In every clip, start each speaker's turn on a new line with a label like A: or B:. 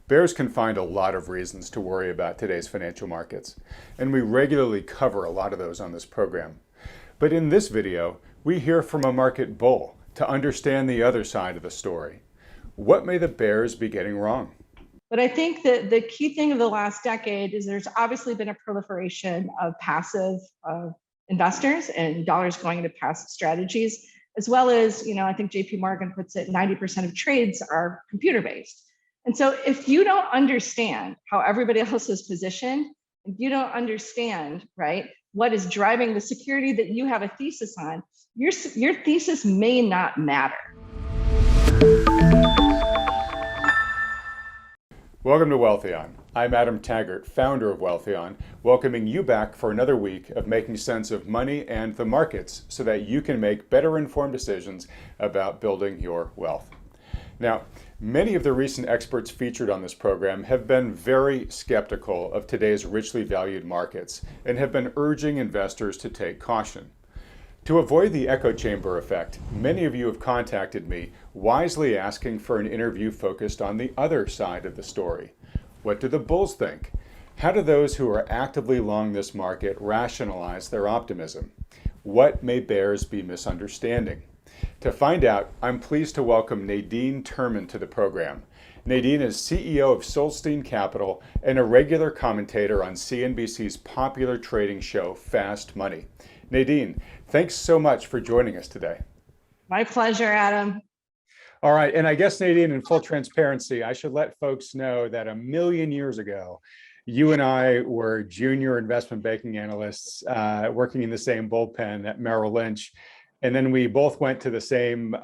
A: Bears can find a lot of reasons to worry about today's financial markets, and we regularly cover a lot of those on this program. But in this video, we hear from a market bull to understand the other side of the story. What may the bears be getting wrong?
B: But I think that the key thing of the last decade is there's obviously been a proliferation of passive investors and dollars going into passive strategies, as well as, I think JP Morgan puts it, 90% of trades are computer-based. And so if you don't understand how everybody else is positioned, if you don't understand, right, what is driving the security that you have a thesis on, your thesis may not matter.
A: Welcome to Wealthion. I'm Adam Taggart, founder of Wealthion, welcoming you back for another week of making sense of money and the markets so that you can make better informed decisions about building your wealth. Now, many of the recent experts featured on this program have been very skeptical of today's richly valued markets and have been urging investors to take caution. To avoid the echo chamber effect, many of you have contacted me, wisely asking for an interview focused on the other side of the story. What do the bulls think? How do those who are actively long this market rationalize their optimism? What may bears be misunderstanding? To find out, I'm pleased to welcome Nadine Terman to the program. Nadine is CEO of Solstein Capital and a regular commentator on CNBC's popular trading show, Fast Money. Nadine, thanks so much for joining us today.
B: My pleasure, Adam.
A: All right, and I guess, Nadine, in full transparency, I should let folks know that a million years ago, you and I were junior investment banking analysts working in the same bullpen at Merrill Lynch. And then we both went to the same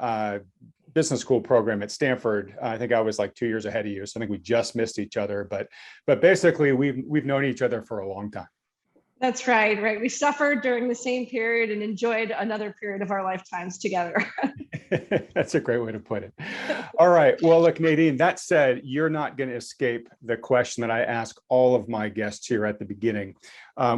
A: business school program at Stanford. I think I was like 2 years ahead of you, so I think we just missed each other. But basically, we've known each other for a long time.
B: That's right. We suffered during the same period and enjoyed another period of our lifetimes together.
A: That's a great way to put it. All right. Well, look, Nadine, that said, you're not going to escape the question that I ask all of my guests here at the beginning,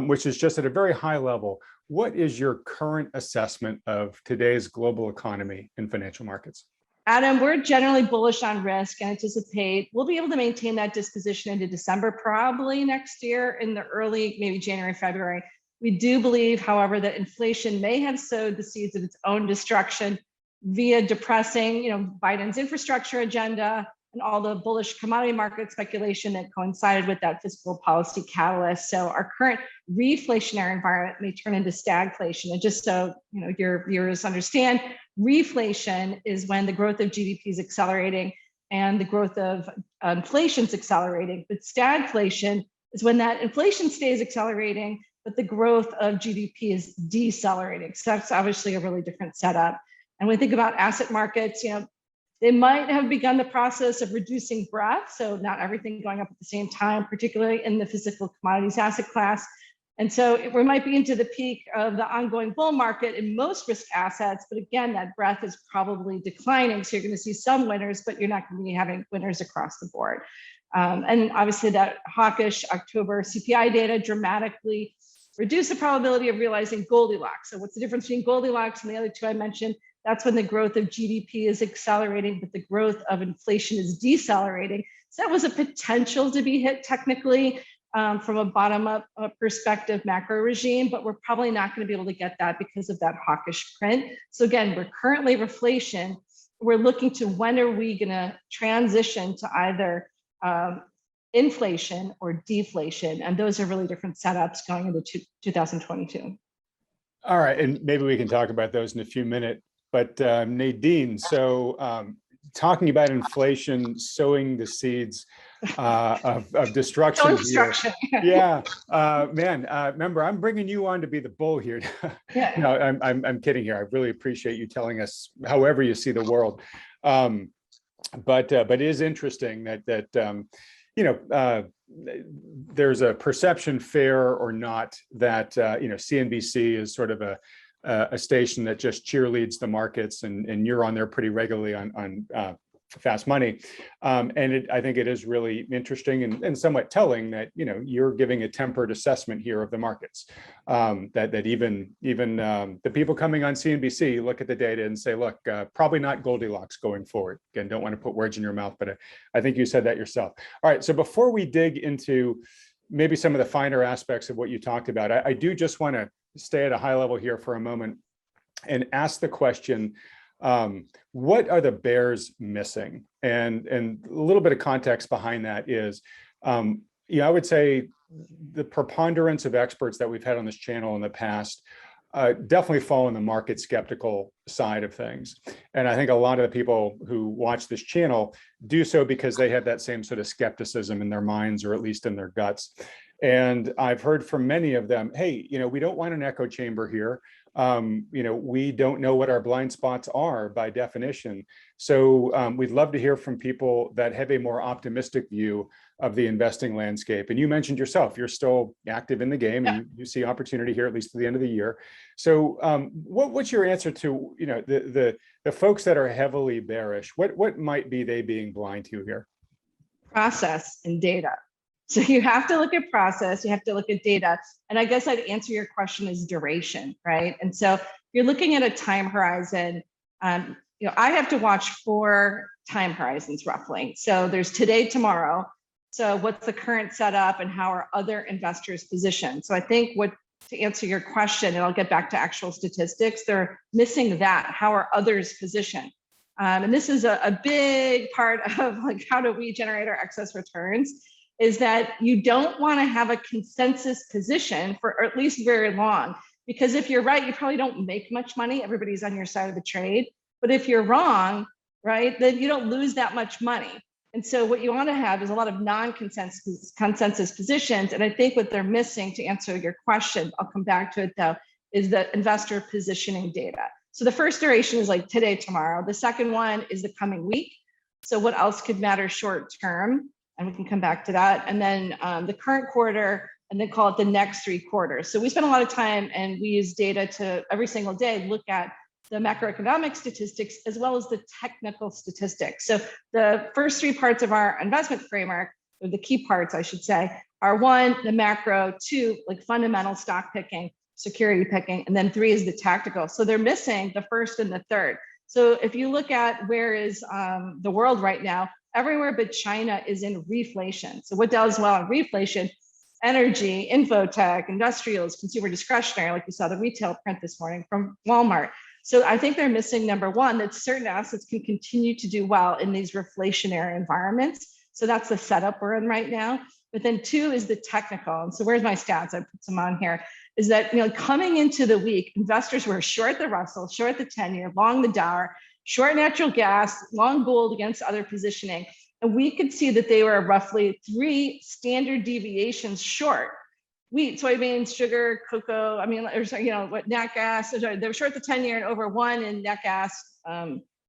A: which is just at a very high level. What is your current assessment of today's global economy and financial markets?
B: Adam, we're generally bullish on risk and anticipate we'll be able to maintain that disposition into December, probably next year in the early, maybe January, February. We do believe, however, that inflation may have sowed the seeds of its own destruction via depressing, Biden's infrastructure agenda and all the bullish commodity market speculation that coincided with that fiscal policy catalyst. So our current reflationary environment may turn into stagflation. And just so your viewers understand, reflation is when the growth of GDP is accelerating and the growth of inflation is accelerating. But stagflation is when that inflation stays accelerating, but the growth of GDP is decelerating. So that's obviously a really different setup. And when we think about asset markets, they might have begun the process of reducing breadth, so not everything going up at the same time, particularly in the physical commodities asset class. And so we might be into the peak of the ongoing bull market in most risk assets, but again, that breadth is probably declining. So you're going to see some winners, but you're not going to be having winners across the board. And obviously that hawkish October CPI data dramatically reduced the probability of realizing Goldilocks. So what's the difference between Goldilocks and the other two I mentioned? That's when the growth of GDP is accelerating, but the growth of inflation is decelerating. So that was a potential to be hit technically from a bottom-up perspective macro regime, but we're probably not going to be able to get that because of that hawkish print. So again, we're currently reflation. We're looking to when are we going to transition to either inflation or deflation, and those are really different setups going into 2022.
A: All right, and maybe we can talk about those in a few minutes. But Nadine, so talking about inflation, sowing the seeds of destruction here. Yeah, remember, I'm bringing you on to be the bull here.
B: Yeah.
A: No, I'm kidding here. I really appreciate you telling us however you see the world. But it is interesting that there's a perception, fair or not, that CNBC is sort of a station that just cheerleads the markets, and you're on there pretty regularly on fast money. I think it is really interesting and somewhat telling that, you're giving a tempered assessment here of the markets. That even the people coming on CNBC look at the data and say, look, probably not Goldilocks going forward. Again, don't want to put words in your mouth, but I think you said that yourself. All right, so before we dig into maybe some of the finer aspects of what you talked about, I do just want to stay at a high level here for a moment and ask the question, what are the bears missing? And a little bit of context behind that is, I would say the preponderance of experts that we've had on this channel in the past definitely fall on the market skeptical side of things. And I think a lot of the people who watch this channel do so because they have that same sort of skepticism in their minds, or at least in their guts. And I've heard from many of them, hey, we don't want an echo chamber here. We don't know what our blind spots are by definition. So we'd love to hear from people that have a more optimistic view of the investing landscape. And you mentioned yourself, you're still active in the game, and you see opportunity here, at least to the end of the year. So what's your answer to, the folks that are heavily bearish? What might be they being blind to here?
B: Process and data. So you have to look at process, you have to look at data. And I guess I'd answer your question is duration, right? And so if you're looking at a time horizon, I have to watch 4 time horizons roughly. So there's today, tomorrow. So what's the current setup and how are other investors positioned? So I think to answer your question, and I'll get back to actual statistics, they're missing that. How are others positioned? And this is a big part of how do we generate our excess returns, is that you don't want to have a consensus position for at least very long. Because if you're right, you probably don't make much money. Everybody's on your side of the trade. But if you're wrong, right, then you don't lose that much money. And so what you want to have is a lot of consensus positions. And I think what they're missing, to answer your question, I'll come back to it though, is the investor positioning data. So the first duration is like today, tomorrow. The second one is the coming week. So what else could matter short term? And we can come back to that. And then the current quarter, and then call it the next 3 quarters. So we spend a lot of time and we use data to every single day look at the macroeconomic statistics as well as the technical statistics. So the first 3 parts of our investment framework, or the key parts, I should say, are 1, the macro, 2, like fundamental stock picking, security picking, and then 3 is the tactical. So they're missing the first and the third. So if you look at where is the world right now, everywhere but China is in reflation. So what does well in reflation? Energy, infotech, industrials, consumer discretionary, like we saw the retail print this morning from Walmart. So I think they're missing, number 1, that certain assets can continue to do well in these reflationary environments. So that's the setup we're in right now. But then 2 is the technical. And so where's my stats? I put some on here. Is that, coming into the week, investors were short the Russell, short the 10-year, long the Dow, short natural gas, long gold against other positioning. And we could see that they were roughly 3 standard deviations short. Wheat, soybeans, sugar, cocoa, nat gas, they were short the 10-year and over 1 in nat gas,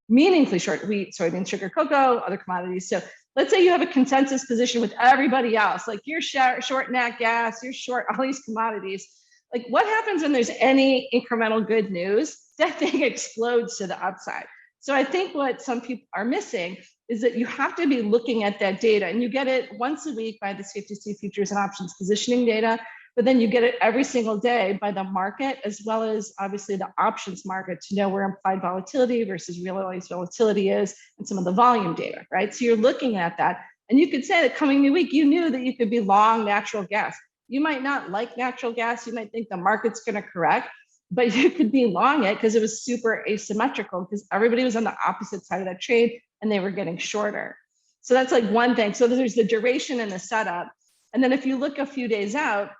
B: meaningfully short wheat, soybeans, sugar, cocoa, other commodities. So let's say you have a consensus position with everybody else, like you're short nat gas, you're short all these commodities. Like what happens when there's any incremental good news? That thing explodes to the upside. So I think what some people are missing is that you have to be looking at that data, and you get it once a week by the CFTC futures and options positioning data, but then you get it every single day by the market, as well as obviously the options market, to know where implied volatility versus realized volatility is, and some of the volume data, right? So you're looking at that, and you could say that coming new week, you knew that you could be long natural gas. You might not like natural gas, you might think the market's going to correct, but you could be long it because it was super asymmetrical, because everybody was on the opposite side of that trade and they were getting shorter. So that's like one thing. So there's the duration and the setup. And then if you look a few days out,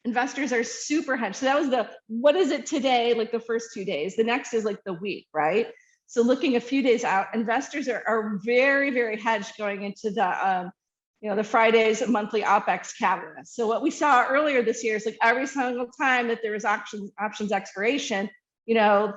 B: investors are super hedged. So that was what is it today, like the first 2 days. The next is like the week, right? So looking a few days out, investors are very, very hedged going into the Friday's monthly OPEX catalyst. So what we saw earlier this year is like every single time that there was options expiration,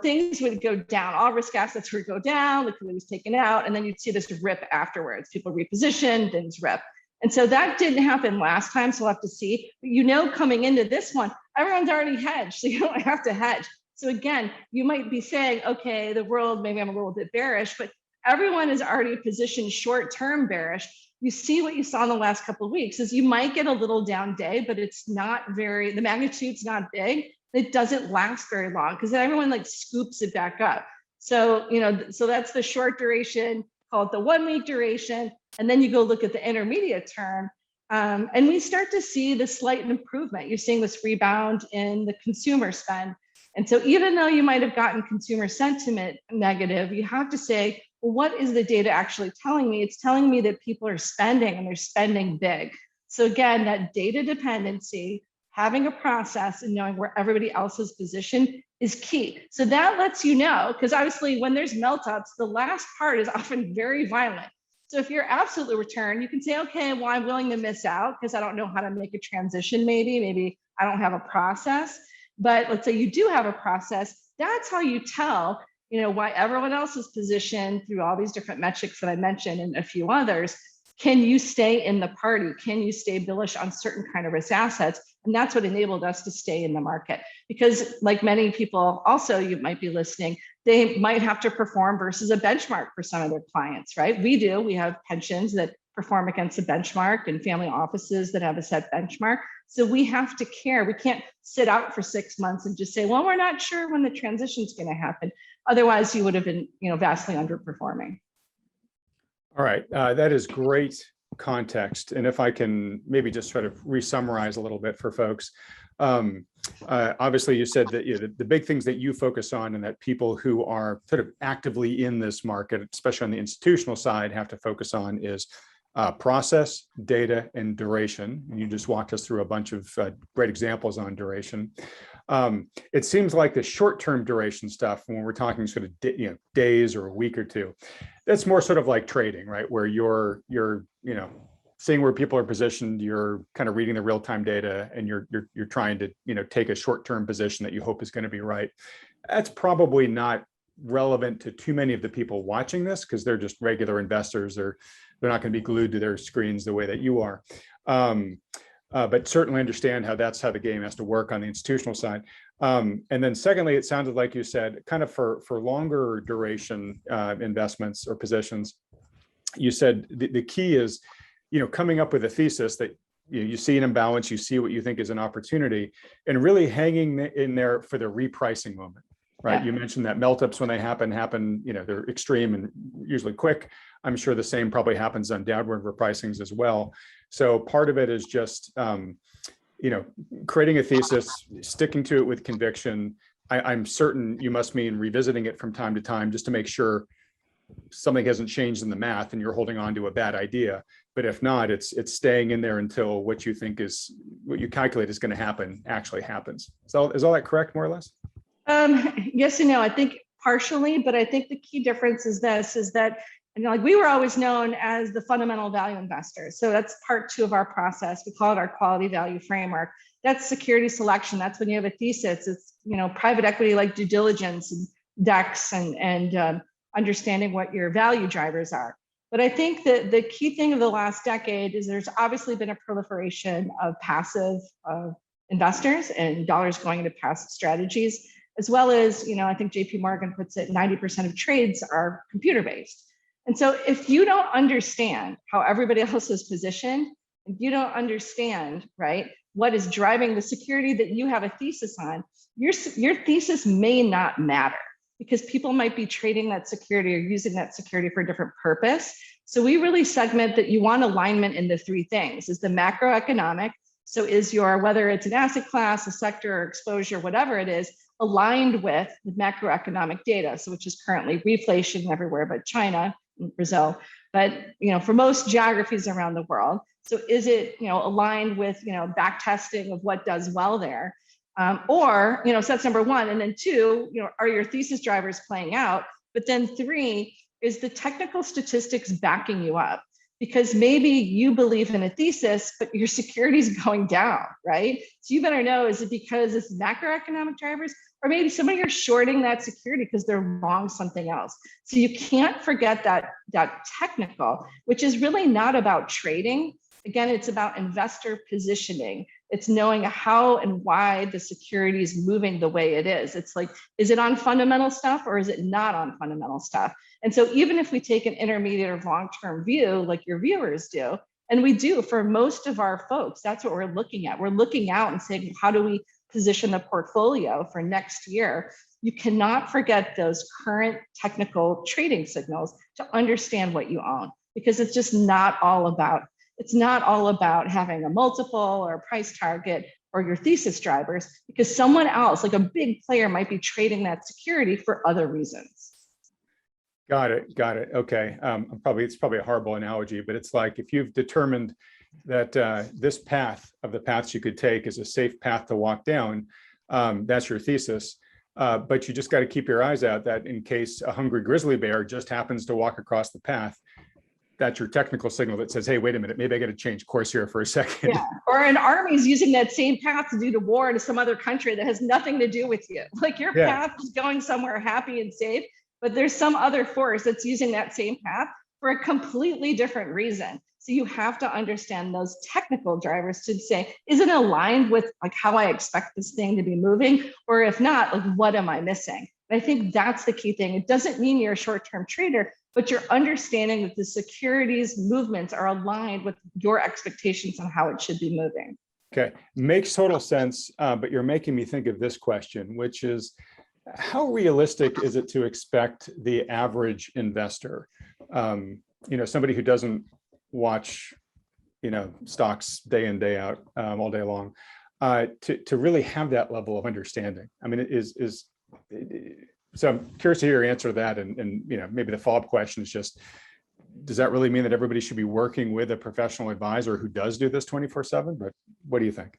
B: things would go down. All risk assets would go down, liquidity was taken out, and then you'd see this rip afterwards. People repositioned, things rip. And so that didn't happen last time, so we'll have to see. But coming into this one, everyone's already hedged, so you don't have to hedge. So again, you might be saying, okay, the world, maybe I'm a little bit bearish, but everyone is already positioned short-term bearish. You see what you saw in the last couple of weeks is you might get a little down day, but it's not very, the magnitude's not big. It doesn't last very long because then everyone like scoops it back up. So, so that's the short duration, call it the 1 week duration. And then you go look at the intermediate term. And we start to see the slight improvement. You're seeing this rebound in the consumer spend. And so even though you might have gotten consumer sentiment negative, you have to say, well, what is the data actually telling me? It's telling me that people are spending and they're spending big. So again, that data dependency, having a process and knowing where everybody else is positioned is key. So that lets you know, because obviously when there's melt-ups, the last part is often very violent. So if you're absolutely return, you can say, okay, well, I'm willing to miss out because I don't know how to make a transition maybe I don't have a process. But let's say you do have a process, that's how you tell, why everyone else is positioned through all these different metrics that I mentioned and a few others. Can you stay in the party? Can you stay bullish on certain kind of risk assets? And that's what enabled us to stay in the market. Because like many people also, you might be listening, they might have to perform versus a benchmark for some of their clients, right? We have pensions that perform against a benchmark and family offices that have a set benchmark. So we have to care. We can't sit out for 6 months and just say, well, we're not sure when the transition is going to happen. Otherwise, you would have been, vastly underperforming.
A: All right, that is great context. And if I can maybe just try to re-summarize a little bit for folks. Obviously, you said that the big things that you focus on and that people who are sort of actively in this market, especially on the institutional side, have to focus on is process, data, and duration. And you just walked us through a bunch of great examples on duration. It seems like the short-term duration stuff, when we're talking sort of days or a week or two, that's more sort of like trading, right? Where you're seeing where people are positioned, you're kind of reading the real-time data, and you're trying to take a short-term position that you hope is going to be right. That's probably not relevant to too many of the people watching this because they're just regular investors. They're not going to be glued to their screens the way that you are. But certainly understand that's how the game has to work on the institutional side. And then secondly, it sounded like you said kind of for longer duration investments or positions, you said the key is, coming up with a thesis that you see an imbalance, you see what you think is an opportunity, and really hanging in there for the repricing moment, right? Yeah. You mentioned that melt-ups when they happen, they're extreme and usually quick. I'm sure the same probably happens on downward repricings as well. So part of it is just, creating a thesis, sticking to it with conviction. I'm certain you must mean revisiting it from time to time just to make sure something hasn't changed in the math and you're holding on to a bad idea. But if not, it's staying in there until what you calculate is going to happen actually happens. So is all that correct, more or less?
B: Yes and no. I think partially, but I think the key difference is that we were always known as the fundamental value investor. So that's part 2 of our process. We call it our quality value framework. That's security selection. That's when you have a thesis. It's, private equity like due diligence and decks and understanding what your value drivers are. But I think that the key thing of the last decade is there's obviously been a proliferation of passive investors and dollars going into passive strategies, as well as, I think JP Morgan puts it, 90% of trades are computer-based. And so if you don't understand how everybody else is positioned, if you don't understand, right, what is driving the security that you have a thesis on, your thesis may not matter because people might be trading that security or using that security for a different purpose. So we really segment that you want alignment in the 3 things. Is the macroeconomic, so is whether it's an asset class, a sector, or exposure, whatever it is, aligned with the macroeconomic data, so which is currently reflation everywhere but China, Brazil, but for most geographies around the world. So is it aligned with back testing of what does well there, or so that's number 1, and then 2, are your thesis drivers playing out? But then 3 is the technical statistics backing you up, because maybe you believe in a thesis, but your security is going down, right? So you better know, is it because it's macroeconomic drivers? Or maybe somebody are shorting that security because they're long something else. So you can't forget that technical, which is really not about trading. Again, it's about investor positioning. It's knowing how and why the security is moving the way it is. It's like, is it on fundamental stuff or is it not on fundamental stuff? And so even if we take an intermediate or long-term view, like your viewers do, and we do for most of our folks, that's what we're looking at. We're looking out and saying, how do we position the portfolio for next year? You cannot forget those current technical trading signals to understand what you own, because it's just not all about, it's not all about having a multiple or a price target or your thesis drivers, because someone else, like a big player, might be trading that security for other reasons.
A: Got it. Got it. Okay. It's probably a horrible analogy, but it's like if you've determined that this path of the paths you could take is a safe path to walk down, that's your thesis. But you just got to keep your eyes out that in case a hungry grizzly bear just happens to walk across the path, that's your technical signal that says, hey, wait a minute, maybe I got to change course here for a second.
B: Yeah. Or an army's using that same path to do the war to some other country that has nothing to do with you. Like your path is going somewhere happy and safe, but there's some other force that's using that same path for a completely different reason. So you have to understand those technical drivers to say, is it aligned with like how I expect this thing to be moving? Or if not, like what am I missing? And I think that's the key thing. It doesn't mean you're a short-term trader, but you're understanding that the securities movements are aligned with your expectations on how it should be moving.
A: Okay, makes total sense, but you're making me think of this question, which is, how realistic is it to expect the average investor, somebody who doesn't watch, stocks day in, day out, all day long, to really have that level of understanding? I mean, so I'm curious to hear your answer to that. And maybe the follow-up question is just, does that really mean that everybody should be working with a professional advisor who does do this 24/7? But what do you think?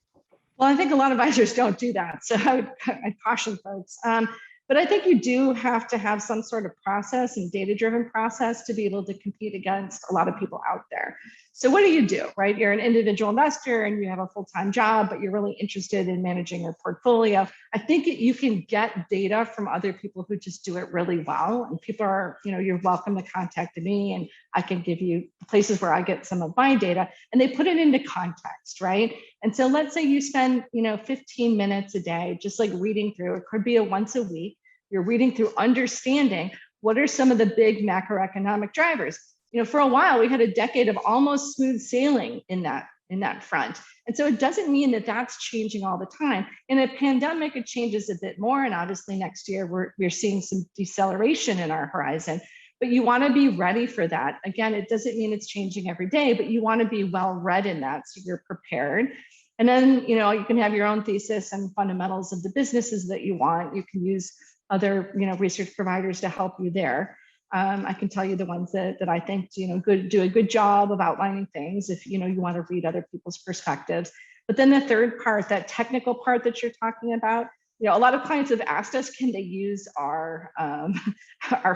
B: Well, I think a lot of advisors don't do that. So I'd caution folks. But I think you do have to have some sort of process and data-driven process to be able to compete against a lot of people out there. So what do, right? You're an individual investor and you have a full-time job, but you're really interested in managing your portfolio. I think you can get data from other people who just do it really well. And people are, you're welcome to contact me and I can give you places where I get some of my data, and they put it into context, right? And so let's say you spend, 15 minutes a day, just like reading through, it could be a once a week. You're reading through, understanding what are some of the big macroeconomic drivers. For a while, we had a decade of almost smooth sailing in that front. And so it doesn't mean that that's changing all the time. In a pandemic, it changes a bit more. And obviously next year, we're seeing some deceleration in our horizon. But you want to be ready for that. Again, it doesn't mean it's changing every day, but you want to be well read in that so you're prepared. And then, you can have your own thesis and fundamentals of the businesses that you want. You can use other, research providers to help you there. I can tell you the ones that I think, do a good job of outlining things if, you want to read other people's perspectives. But then the third part, that technical part that you're talking about, a lot of clients have asked us, can they use our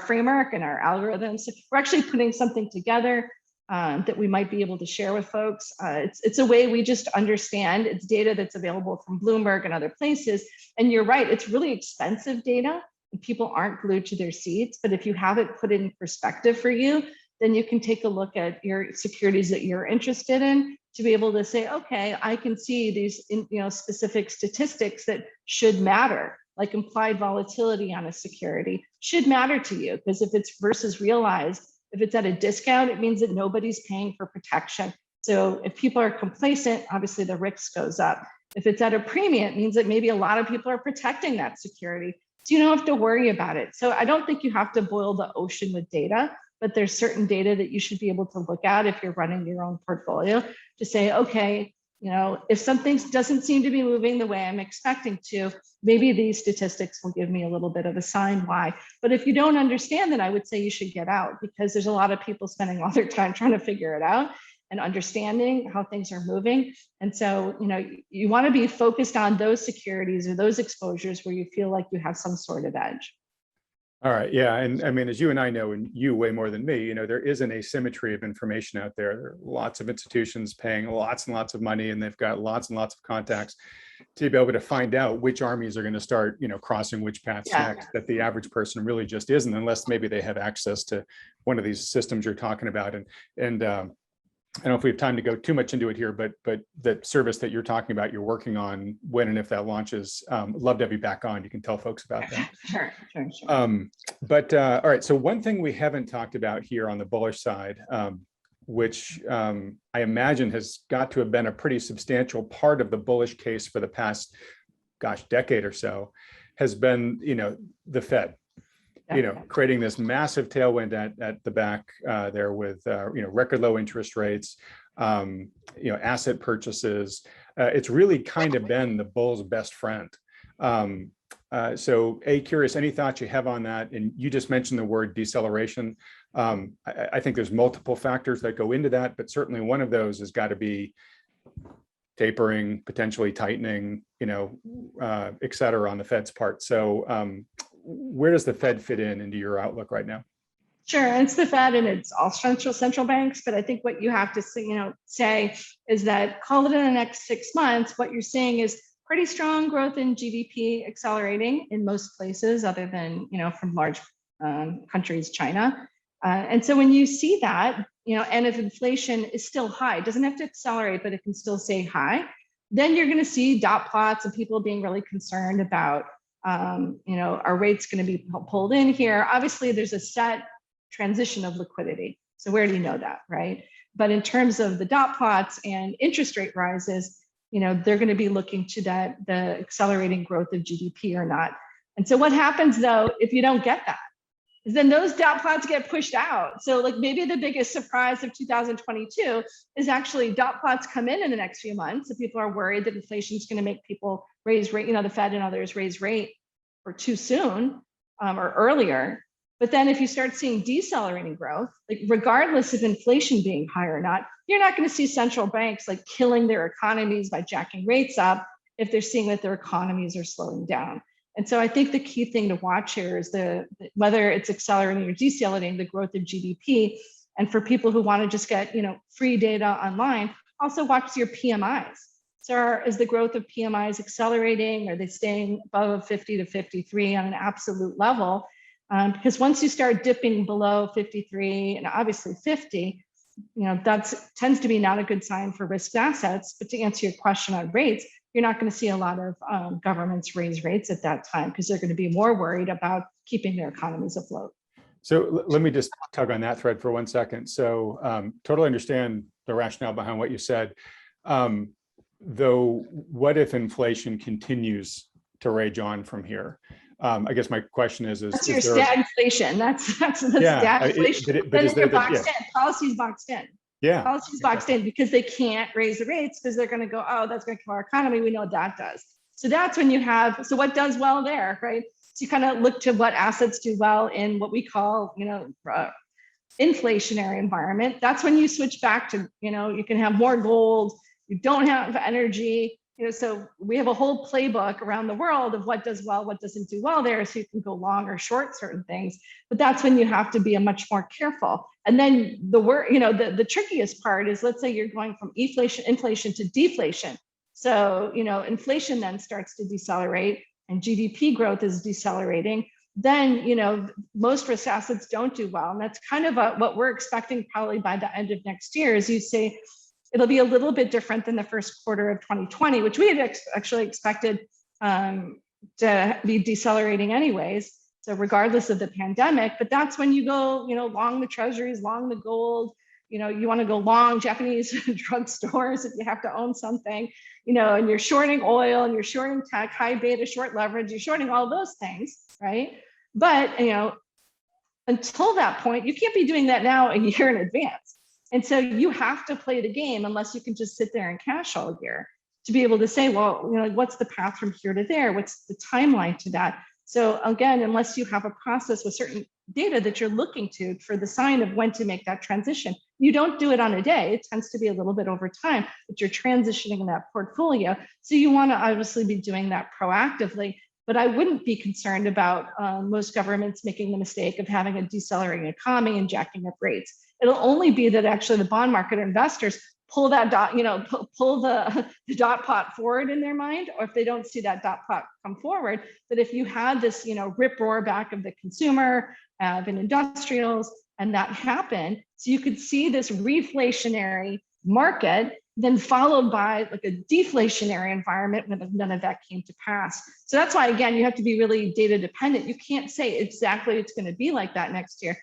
B: framework and our algorithms? We're actually putting something together that we might be able to share with folks. It's a way we just understand. It's data that's available from Bloomberg and other places. And you're right, it's really expensive data and people aren't glued to their seats. But if you have it put in perspective for you, then you can take a look at your securities that you're interested in to be able to say, okay, I can see these specific statistics that should matter, like implied volatility on a security should matter to you, because if it's versus realized, if it's at a discount, it means that nobody's paying for protection. So if people are complacent, obviously the risk goes up. If it's at a premium, it means that maybe a lot of people are protecting that security. So you don't have to worry about it. So I don't think you have to boil the ocean with data, but there's certain data that you should be able to look at if you're running your own portfolio to say, okay, if something doesn't seem to be moving the way I'm expecting to, maybe these statistics will give me a little bit of a sign why. But if you don't understand that, I would say you should get out, because there's a lot of people spending all their time trying to figure it out and understanding how things are moving. And so, you want to be focused on those securities or those exposures where you feel like you have some sort of edge.
A: All right. Yeah. And I mean, as you and I know, and you way more than me, there is an asymmetry of information out there. There are lots of institutions paying lots and lots of money, and they've got lots and lots of contacts to be able to find out which armies are going to start, crossing which paths next, that the average person really just isn't, unless maybe they have access to one of these systems you're talking about. And I don't know if we have time to go too much into it here, but the service that you're talking about, you're working on, when and if that launches, love to have you back on. You can tell folks about that.
B: Sure.
A: All right, so one thing we haven't talked about here on the bullish side, which I imagine has got to have been a pretty substantial part of the bullish case for the past, decade or so, has been, the Fed. Creating this massive tailwind at the back there with, record low interest rates, asset purchases. It's really kind of been the bull's best friend. So curious, any thoughts you have on that? And you just mentioned the word deceleration. I think there's multiple factors that go into that, but certainly one of those has got to be tapering, potentially tightening, et cetera, on the Fed's part. So where does the Fed fit into your outlook right now?
B: Sure, it's the Fed and it's all central banks. But I think what you have to say is that, call it in the next 6 months, what you're seeing is pretty strong growth in GDP accelerating in most places, other than from large countries, China. And so when you see that, and if inflation is still high, it doesn't have to accelerate, but it can still stay high, then you're going to see dot plots and people being really concerned about, are rates going to be pulled in here? Obviously, there's a set transition of liquidity. So where do you know that, right? But in terms of the dot plots and interest rate rises, they're going to be looking to the accelerating growth of GDP or not. And so what happens though, if you don't get that, is then those dot plots get pushed out. So like maybe the biggest surprise of 2022 is actually dot plots come in the next few months. If people are worried that inflation is going to make people raise rate, the Fed and others raise rate or too soon or earlier. But then if you start seeing decelerating growth, like regardless of inflation being high or not, you're not going to see central banks like killing their economies by jacking rates up if they're seeing that their economies are slowing down. And so I think the key thing to watch here is whether it's accelerating or decelerating the growth of GDP. And for people who want to just get free data online, also watch your PMIs. So is the growth of PMIs accelerating? Are they staying above 50 to 53 on an absolute level? Because once you start dipping below 53 and obviously 50, that tends to be not a good sign for risk assets. But to answer your question on rates, you're not going to see a lot of governments raise rates at that time because they're going to be more worried about keeping their economies afloat.
A: So let me just tug on that thread for 1 second. So totally understand the rationale behind what you said. Though, what if inflation continues to rage on from here? I guess my question is
B: that's your stagflation. That's stagflation.
A: But is there
B: boxed in? Policy's boxed in.
A: Yeah.
B: Policy's boxed in because they can't raise the rates because they're going to go, oh, that's going to kill our economy. We know what that does. So that's when you have, so what does well there, right? So you kind of look to what assets do well in what we call, inflationary environment. That's when you switch back to, you can have more gold. You don't have energy. So we have a whole playbook around the world of what does well, what doesn't do well there. So you can go long or short certain things, but that's when you have to be much more careful. And then the trickiest part is, let's say you're going from inflation to deflation. So, inflation then starts to decelerate and GDP growth is decelerating. Then, most risk assets don't do well. And that's kind of what we're expecting probably by the end of next year, as you say. It'll be a little bit different than the first quarter of 2020, which we had actually expected to be decelerating anyways. So regardless of the pandemic, but that's when you go, long the treasuries, long the gold, you want to go long Japanese drugstores if you have to own something, and you're shorting oil and you're shorting tech, high beta, short leverage, you're shorting all those things, right? But, until that point, you can't be doing that now a year in advance. And so you have to play the game unless you can just sit there and cash all year to be able to say, well, what's the path from here to there? What's the timeline to that? So again, unless you have a process with certain data that you're looking to for the sign of when to make that transition, you don't do it on a day. It tends to be a little bit over time, but you're transitioning in that portfolio. So you want to obviously be doing that proactively. But I wouldn't be concerned about most governments making the mistake of having a decelerating economy and jacking up rates. It'll only be that actually the bond market investors pull that pull the dot plot forward in their mind, or if they don't see that dot plot come forward, that if you had this, rip roar back of the consumer, of an industrials, and that happened, So you could see this reflationary market, then followed by like a deflationary environment when none of that came to pass. So that's why, again, you have to be really data dependent. You can't say exactly it's going to be like that next year.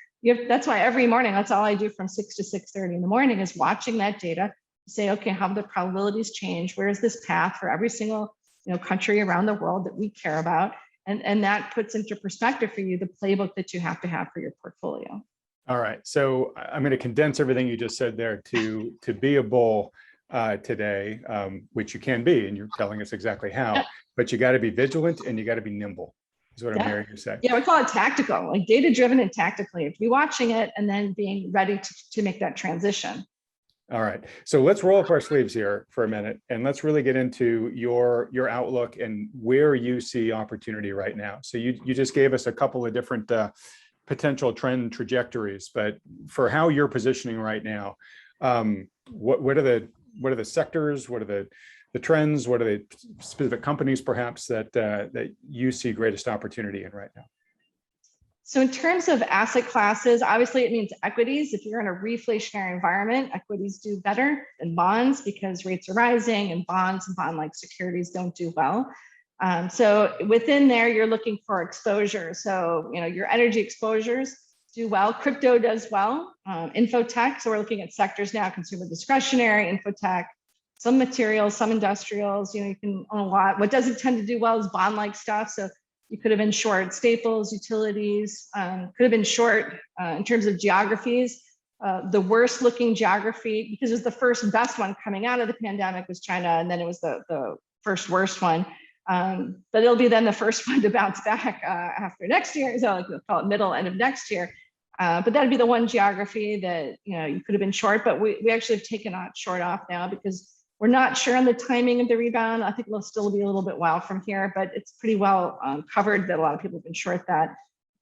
B: That's why every morning, that's all I do from 6 to 6:30 in the morning is watching that data, say, okay, how have the probabilities changed? Where is this path for every single country around the world that we care about? And that puts into perspective for you the playbook that you have to have for your portfolio.
A: All right. So I'm going to condense everything you just said there to be a bull today, which you can be, and you're telling us exactly how,
B: Yep.
A: but you got to be vigilant and you got to be nimble, is what I'm
B: Yep.
A: hearing you say.
B: Yeah, we call it tactical, like data driven and tactically. If you're watching it and then being ready to make that transition.
A: All right. So let's roll up our sleeves here for a minute and let's really get into your outlook and where you see opportunity right now. So you just gave us a couple of different potential trend trajectories, but for how you're positioning right now, what are the sectors? What are the trends? What are the specific companies perhaps that you see greatest opportunity in right now?
B: So in terms of asset classes, obviously it means equities. If you're in a reflationary environment, equities do better than bonds because rates are rising and bonds and bond-like securities don't do well. So within there, you're looking for exposure. So, your energy exposures do well. Crypto does well. Infotech. So we're looking at sectors now: consumer discretionary, infotech, some materials, some industrials. You can own a lot. What doesn't tend to do well is bond-like stuff. So you could have been short staples, utilities. Could have been short in terms of geographies. The worst looking geography, because it was the first best one coming out of the pandemic, was China, and then it was the first worst one. But it'll be then the first one to bounce back after next year. So we'll call it middle end of next year. But that'd be the one geography that you could have been short, but we actually have taken a short off now because we're not sure on the timing of the rebound. I think it'll still be a little bit while from here, but it's pretty well covered that a lot of people have been short that.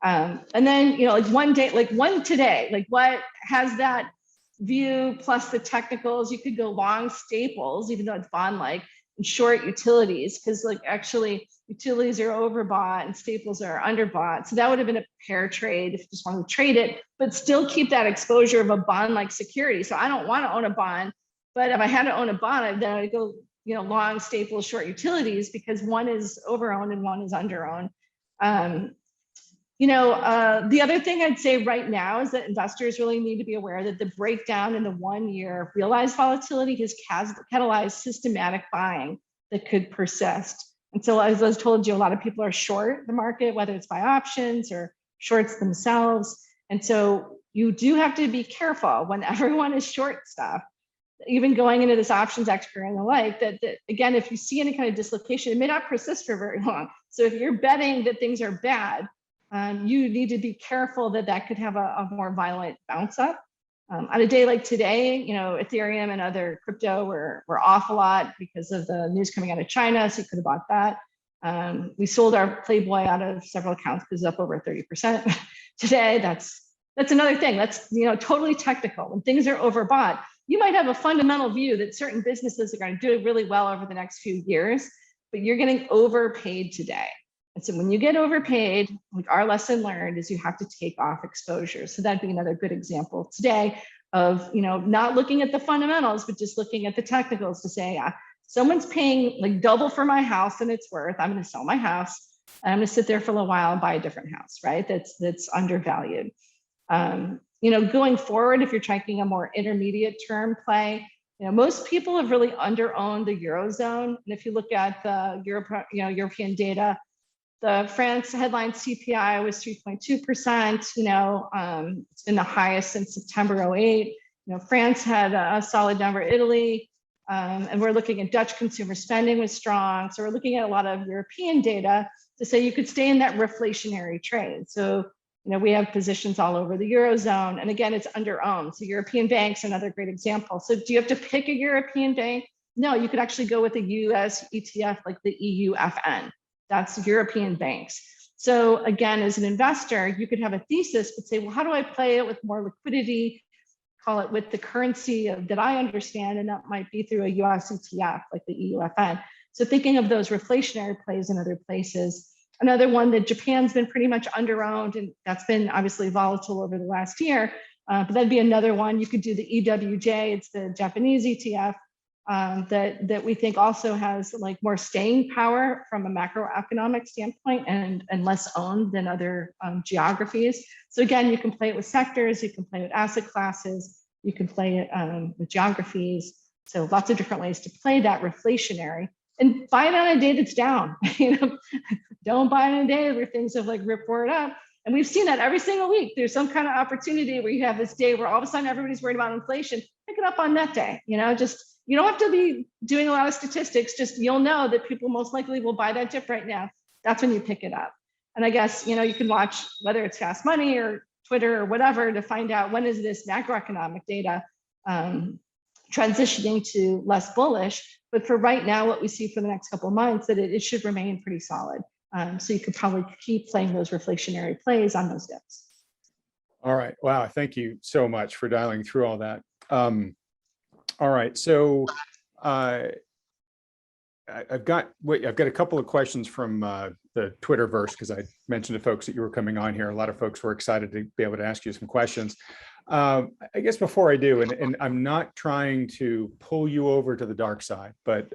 B: And then like one day, like one today, like what has that view plus the technicals? You could go long staples, even though it's bond-like, and short utilities, because actually utilities are overbought and staples are underbought. So that would have been a pair trade if you just wanted to trade it, but still keep that exposure of a bond-like security. So I don't want to own a bond, but if I had to own a bond, then I'd go long staples, short utilities, because one is overowned and one is underowned. The other thing I'd say right now is that investors really need to be aware that the breakdown in the 1 year realized volatility has catalyzed systematic buying that could persist. And so, as I told you, a lot of people are short the market, whether it's by options or shorts themselves. And so you do have to be careful when everyone is short stuff, even going into this options expiry and the like, that again, if you see any kind of dislocation, it may not persist for very long. So if you're betting that things are bad, you need to be careful that could have a more violent bounce up. On a day like today, Ethereum and other crypto were off a lot because of the news coming out of China, so you could have bought that. We sold our Playboy out of several accounts because it's up over 30% today. That's another thing. That's totally technical. When things are overbought, you might have a fundamental view that certain businesses are going to do really well over the next few years, but you're getting overpaid today. And so when you get overpaid, like our lesson learned is you have to take off exposure. So that'd be another good example today of, not looking at the fundamentals, but just looking at the technicals to say, someone's paying like double for my house than it's worth. I'm going to sell my house and I'm going to sit there for a little while and buy a different house, right? That's undervalued. Going forward, if you're taking a more intermediate term play, most people have really underowned the Eurozone. And if you look at the European data, the France headline CPI was 3.2%. It's been the highest since September 08. France had a solid number. Italy, and we're looking at Dutch consumer spending was strong. So we're looking at a lot of European data to say you could stay in that reflationary trade. So we have positions all over the Eurozone. And again, it's underowned. So European banks, another great example. So do you have to pick a European bank? No, you could actually go with a US ETF like the EUFN. That's European banks. So again, as an investor, you could have a thesis, but say, well, how do I play it with more liquidity? Call it with the currency that I understand, and that might be through a US ETF like the EUFN. So thinking of those reflationary plays in other places. Another one that Japan's been pretty much underowned, and that's been obviously volatile over the last year, But that'd be another one. You could do the EWJ, it's the Japanese ETF, that we think also has like more staying power from a macroeconomic standpoint and less owned than other geographies. So again, you can play it with sectors, you can play it with asset classes, you can play it with geographies. So lots of different ways to play that reflationary, and buy it on a day that's down. Don't buy it on a day where things have like ripped roared up. And we've seen that every single week. There's some kind of opportunity where you have this day where all of a sudden everybody's worried about inflation. Pick it up on that day. Just, you don't have to be doing a lot of statistics. Just you'll know that people most likely will buy that dip right now. That's when you pick it up. And I guess you can watch whether it's Fast Money or Twitter or whatever to find out when is this macroeconomic data transitioning to less bullish. But for right now, what we see for the next couple of months, that it should remain pretty solid. So you could probably keep playing those reflationary plays on those dips.
A: All right. Wow. Thank you so much for dialing through all that. All right. So I've got a couple of questions from the Twitterverse, because I mentioned to folks that you were coming on here. A lot of folks were excited to be able to ask you some questions. I guess before I do, and I'm not trying to pull you over to the dark side, but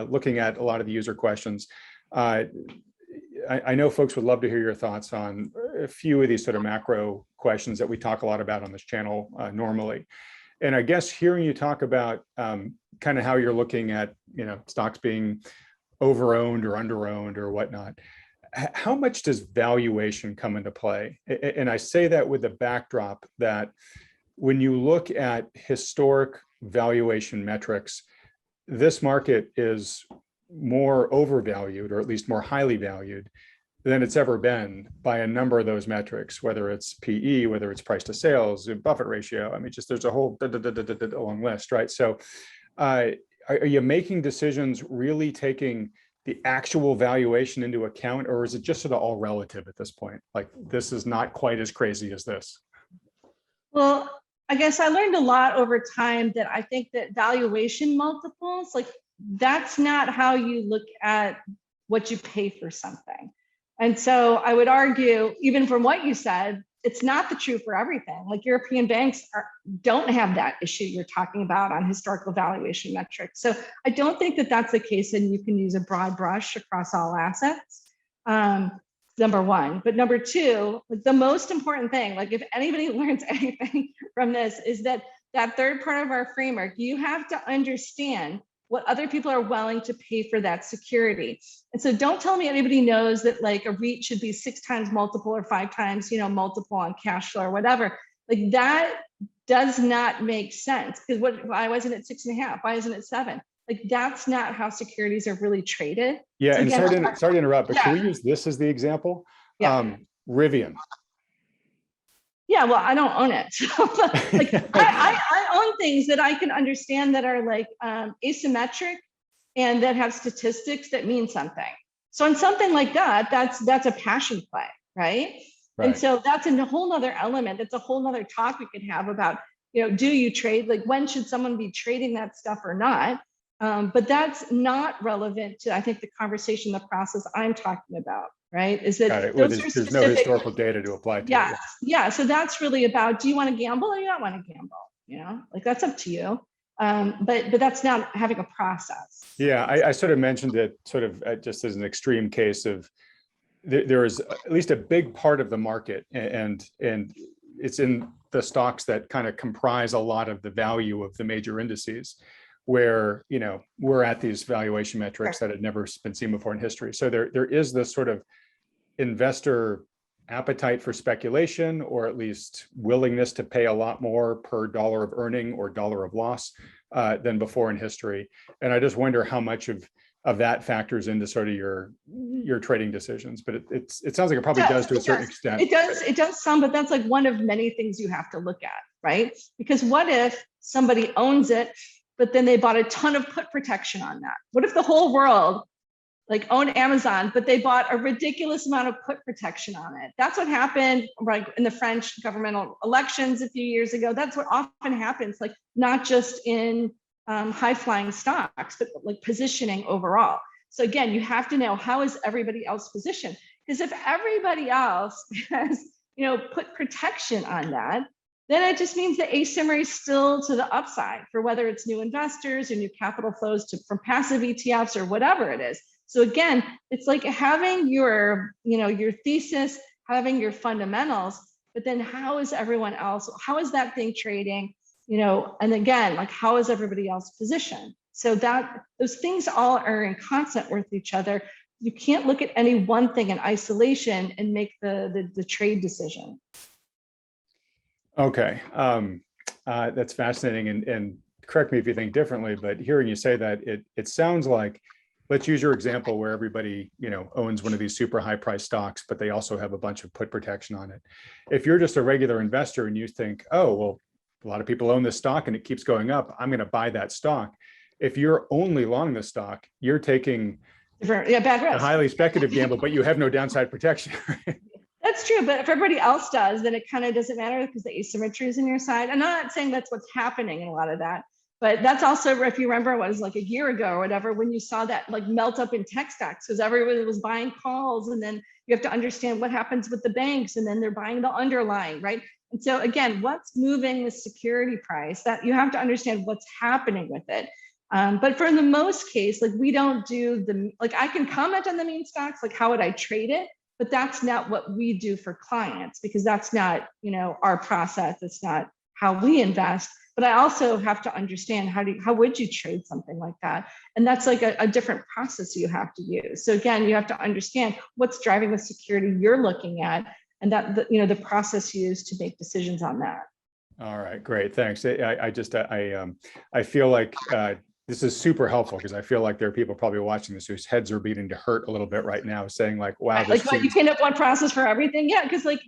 A: looking at a lot of the user questions, I know folks would love to hear your thoughts on a few of these sort of macro questions that we talk a lot about on this channel normally. And I guess hearing you talk about kind of how you're looking at, stocks being over-owned or under-owned or whatnot, how much does valuation come into play? And I say that with the backdrop that when you look at historic valuation metrics, this market is more overvalued, or at least more highly valued than it's ever been by a number of those metrics, whether it's PE, whether it's price to sales, Buffett ratio. I mean, just there's a whole long list, right? So are you making decisions really taking the actual valuation into account, or is it just sort of all relative at this point? Like, this is not quite as crazy as this.
B: Well, I guess I learned a lot over time that I think that valuation multiples, like, that's not how you look at what you pay for something. And so I would argue, even from what you said, it's not the truth for everything. Like, European banks don't have that issue you're talking about on historical valuation metrics. So I don't think that that's the case, and you can use a broad brush across all assets. Number one. But number two, the most important thing, like if anybody learns anything from this, is that third part of our framework, you have to understand what other people are willing to pay for that security. And so don't tell me anybody knows that like a REIT should be 6 times multiple or 5 times, multiple on cash flow or whatever. Like, that does not make sense. Because why wasn't it 6.5? Why isn't it 7? Like, that's not how securities are really traded.
A: Yeah,
B: so
A: and
B: again,
A: sorry to interrupt, but can we use this as the example?
B: Yeah.
A: Rivian.
B: Yeah, well, I don't own it. Like, I own things that I can understand that are like asymmetric and that have statistics that mean something. So on something like that, that's a passion play, right? And so that's a whole nother element. That's a whole nother talk we could have about, do you trade? Like, when should someone be trading that stuff or not? But that's not relevant to, I think, the conversation, the process I'm talking about, right? Is that
A: well, there's no historical data to apply to.
B: Yeah, yeah. So that's really about, do you want to gamble or you don't want to gamble? Like, that's up to you. But that's not having a process.
A: Yeah, I sort of mentioned it sort of just as an extreme case of there is at least a big part of the market, and it's in the stocks that kind of comprise a lot of the value of the major indices, where we're at these valuation metrics that had never been seen before in history. So there is this sort of investor appetite for speculation, or at least willingness to pay a lot more per dollar of earning or dollar of loss than before in history. And I just wonder how much of that factors into sort of your trading decisions. But it sounds like it probably does to a certain extent.
B: It does some, but that's like one of many things you have to look at, right? Because what if somebody owns it, but then they bought a ton of put protection on that? What if the whole world like owned Amazon, but they bought a ridiculous amount of put protection on it? That's what happened right in the French governmental elections a few years ago. That's what often happens, like not just in high flying stocks, but like positioning overall. So again, you have to know, how is everybody else positioned? Because if everybody else has, put protection on that, then it just means the asymmetry is still to the upside for whether it's new investors or new capital flows from passive ETFs or whatever it is. So again, it's like having your, your thesis, having your fundamentals, but then how is everyone else, how is that thing trading, and again, like how is everybody else positioned? So that those things all are in concert with each other. You can't look at any one thing in isolation and make the trade decision.
A: Okay, that's fascinating, and correct me if you think differently, but hearing you say that, it sounds like, let's use your example where everybody, owns one of these super high price stocks, but they also have a bunch of put protection on it. If you're just a regular investor and you think, oh, well, a lot of people own this stock and it keeps going up, I'm going to buy that stock. If you're only long the stock, you're taking
B: bad risk,
A: a highly speculative gamble, but you have no downside protection.
B: That's true, but if everybody else does, then it kind of doesn't matter because the asymmetry is in your side. I'm not saying that's what's happening in a lot of that, but that's also, if you remember, what was like a year ago or whatever, when you saw that like melt up in tech stocks because everybody was buying calls, and then you have to understand what happens with the banks, and then they're buying the underlying, right? And so again, what's moving the security price, that you have to understand what's happening with it. But for the most case, like we don't do like I can comment on the meme stocks, like how would I trade it? But that's not what we do for clients, because that's not, our process. It's not how we invest. But I also have to understand how would you trade something like that? And that's like a different process you have to use. So again, you have to understand what's driving the security you're looking at, and that the process used to make decisions on that.
A: All right, great, thanks. I feel like this is super helpful, because I feel like there are people probably watching this whose heads are beginning to hurt a little bit right now, saying like, wow,
B: right, like you can't have one process for everything. Yeah, because if like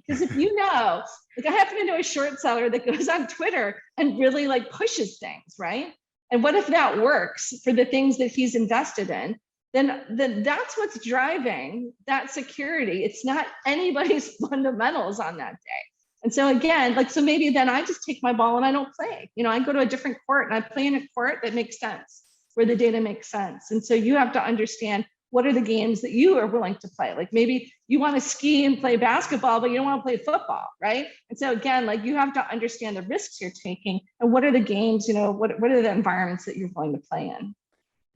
B: I happen to know a short seller that goes on Twitter and really like pushes things, right? And what if that works for the things that he's invested in? Then that's what's driving that security. It's not anybody's fundamentals on that day. And so again, so maybe then I just take my ball and I don't play. I go to a different court and I play in a court that makes sense, where the data makes sense. And so you have to understand, what are the games that you are willing to play? Like maybe you want to ski and play basketball, but you don't want to play football, right? And so again, like you have to understand the risks you're taking and what are the games, what are the environments that you're willing to play in.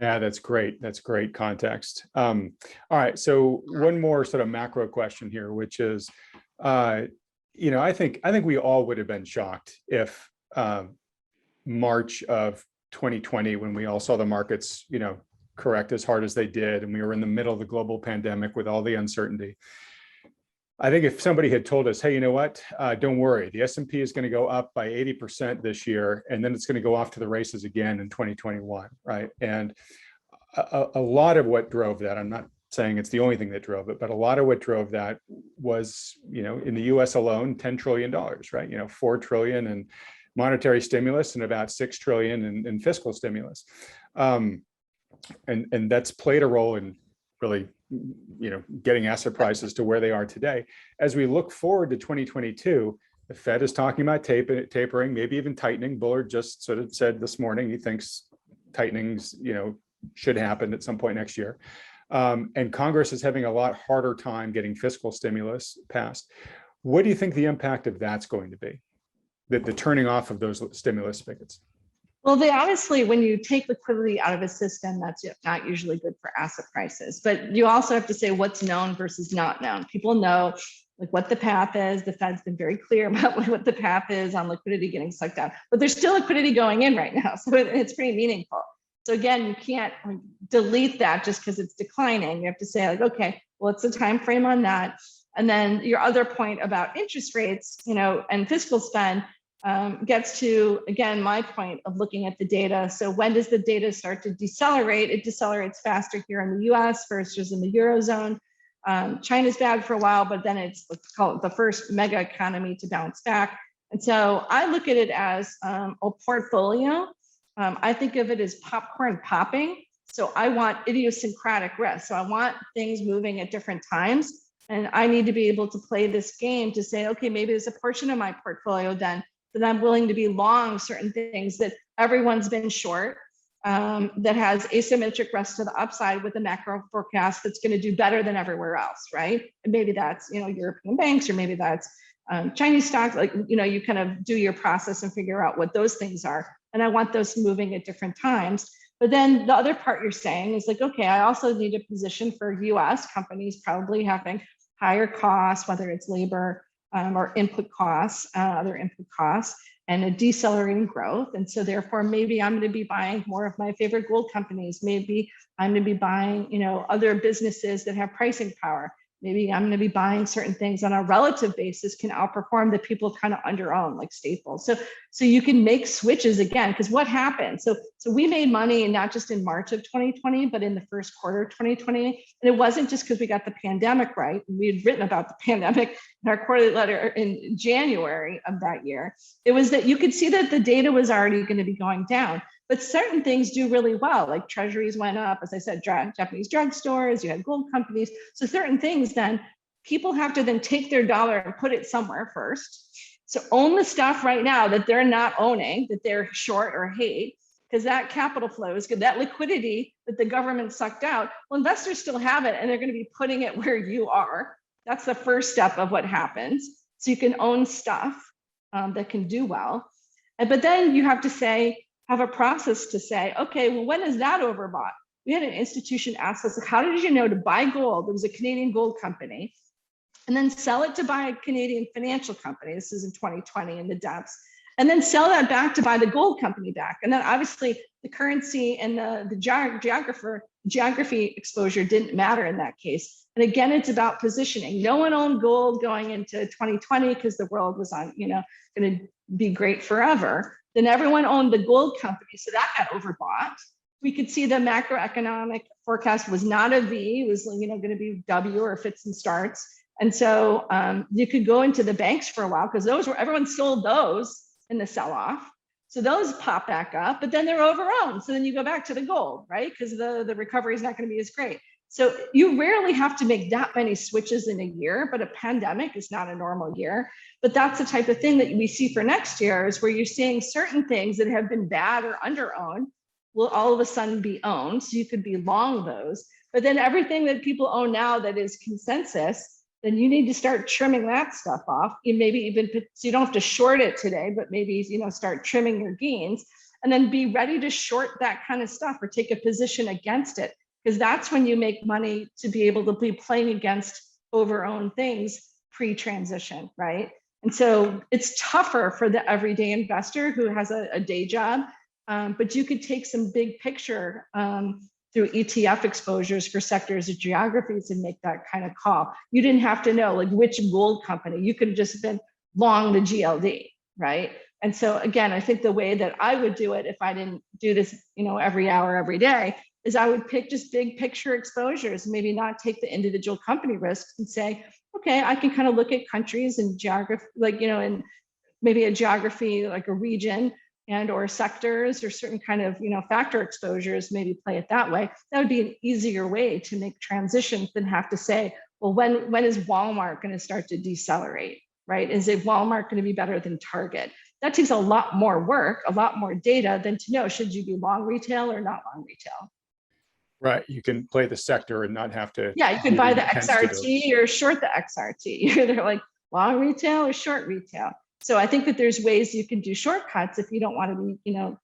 A: Yeah, that's great. That's great context. All right. So one more sort of macro question here, which is, I think we all would have been shocked if March of 2020, when we all saw the markets, correct as hard as they did, and we were in the middle of the global pandemic with all the uncertainty. I think if somebody had told us, hey, you know what, don't worry, the S&P is going to go up by 80% this year, and then it's going to go off to the races again in 2021, right? And a lot of what drove that, I'm not saying it's the only thing that drove it, but a lot of what drove that was, in the US alone, $10 trillion, right? $4 trillion in monetary stimulus and about $6 trillion in fiscal stimulus. And that's played a role in really, getting asset prices to where they are today. As we look forward to 2022, the Fed is talking about tapering, maybe even tightening. Bullard just sort of said this morning he thinks tightenings, should happen at some point next year. And Congress is having a lot harder time getting fiscal stimulus passed. What do you think the impact of that's going to be? The turning off of those stimulus spigots?
B: Well, obviously, when you take liquidity out of a system, that's not usually good for asset prices. But you also have to say what's known versus not known. People know like what the path is. The Fed's been very clear about what the path is on liquidity getting sucked out. But there's still liquidity going in right now, so it's pretty meaningful. So again, you can't delete that just because it's declining. You have to say like, okay, what's the time frame on that? And then your other point about interest rates, and fiscal spend gets to, again, my point of looking at the data. So when does the data start to decelerate? It decelerates faster here in the US versus in the Eurozone. China's bad for a while, but then it's, let's call it the first mega economy to bounce back. And so I look at it as a portfolio. I think of it as popcorn popping. So I want idiosyncratic risk. So I want things moving at different times. And I need to be able to play this game to say, okay, maybe there's a portion of my portfolio then that I'm willing to be long certain things that everyone's been short, that has asymmetric risk to the upside with a macro forecast that's going to do better than everywhere else, right? And maybe that's, European banks, or maybe that's Chinese stocks, like, you kind of do your process and figure out what those things are. And I want those moving at different times. But then the other part you're saying is like, okay, I also need a position for US companies probably having higher costs, whether it's labor or input costs, other input costs, and a decelerating growth. And so therefore, maybe I'm going to be buying more of my favorite gold companies. Maybe I'm going to be buying, other businesses that have pricing power. Maybe I'm going to be buying certain things on a relative basis can outperform the people kind of under own, like Staples. So you can make switches again, because what happened? So we made money not just in March of 2020, but in the first quarter of 2020. And it wasn't just because we got the pandemic right. We had written about the pandemic in our quarterly letter in January of that year. It was that you could see that the data was already going to be going down. But certain things do really well, like treasuries went up, as I said, Japanese drugstores, you had gold companies. So certain things then, people have to then take their dollar and put it somewhere first. So own the stuff right now that they're not owning, that they're short or hate, because that capital flow is good. That liquidity that the government sucked out, well, investors still have it and they're going to be putting it where you are. That's the first step of what happens. So you can own stuff that can do well. But then you have to have a process to say, okay, well, when is that overbought? We had an institution ask us, how did you know to buy gold? It was a Canadian gold company, and then sell it to buy a Canadian financial company. This is in 2020 in the depths. And then sell that back to buy the gold company back. And then obviously the currency and the geography exposure didn't matter in that case. And again, it's about positioning. No one owned gold going into 2020 because the world was on, going to be great forever. Then everyone owned the gold company, so that got overbought. We could see the macroeconomic forecast was not a V, it was going to be W or fits and starts. And so you could go into the banks for a while because everyone sold those in the sell-off. So those pop back up, but then they're overowned. So then you go back to the gold, right? Because the recovery is not going to be as great. So you rarely have to make that many switches in a year, but a pandemic is not a normal year. But that's the type of thing that we see for next year, is where you're seeing certain things that have been bad or under-owned will all of a sudden be owned. So you could be long those. But then everything that people own now that is consensus, then you need to start trimming that stuff off. You maybe even, so you don't have to short it today, but maybe, start trimming your gains and then be ready to short that kind of stuff or take a position against it. Because that's when you make money, to be able to be playing against over-owned things pre-transition, right? And so it's tougher for the everyday investor who has a day job, but you could take some big picture through ETF exposures for sectors or geographies and make that kind of call. You didn't have to know like which gold company. You could have just been long the GLD, right? And so again, I think the way that I would do it if I didn't do this, every hour, every day, is I would pick just big picture exposures, maybe not take the individual company risks, and say, okay, I can kind of look at countries and geography, and maybe a geography, like a region and or sectors or certain kind of, factor exposures, maybe play it that way. That would be an easier way to make transitions than have to say, well, when is Walmart going to start to decelerate, right? Is it Walmart going to be better than Target? That takes a lot more work, a lot more data than to know, should you be long retail or not long retail?
A: Right. You can play the sector and not have to.
B: Yeah, you could buy the XRT or short the XRT. You're either like long retail or short retail. So I think that there's ways you can do shortcuts if you don't want to be,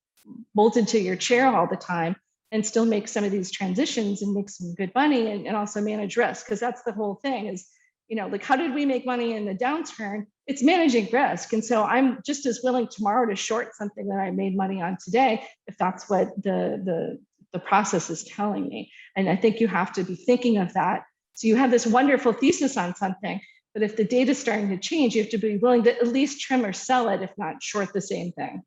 B: bolted to your chair all the time, and still make some of these transitions and make some good money and also manage risk. Because that's the whole thing is, like, how did we make money in the downturn? It's managing risk. And so I'm just as willing tomorrow to short something that I made money on today, if that's what the process is telling me. And I think you have to be thinking of that. So you have this wonderful thesis on something, but if the data is starting to change, you have to be willing to at least trim or sell it, if not short the same thing.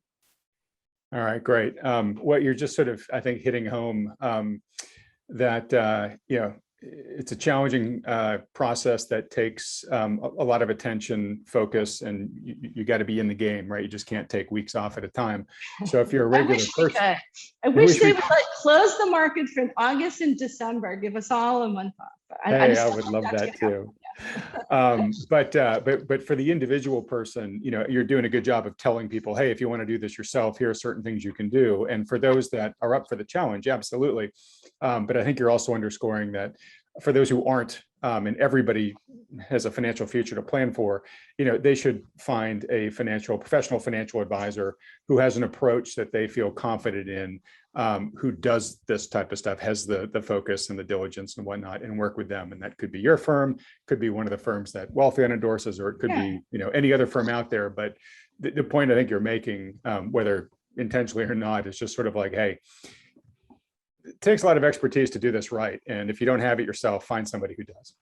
A: All right, great. What you're just sort of, I think, hitting home that, it's a challenging process that takes a lot of attention, focus, and you got to be in the game, right? You just can't take weeks off at a time. So if you're a regular person,
B: I wish they would close the market from August and December, give us all a month off.
A: I would love that too. But for the individual person, you're doing a good job of telling people, hey, if you want to do this yourself, here are certain things you can do. And for those that are up for the challenge, absolutely. But I think you're also underscoring that for those who aren't, and everybody has a financial future to plan for, they should find a professional financial advisor who has an approach that they feel confident in, who does this type of stuff, has the focus and the diligence and whatnot, and work with them. And that could be your firm, could be one of the firms that Wealthion endorses, or it could be, any other firm out there. But the point I think you're making, whether intentionally or not, is just sort of like, hey, it takes a lot of expertise to do this right. And if you don't have it yourself, find somebody who does.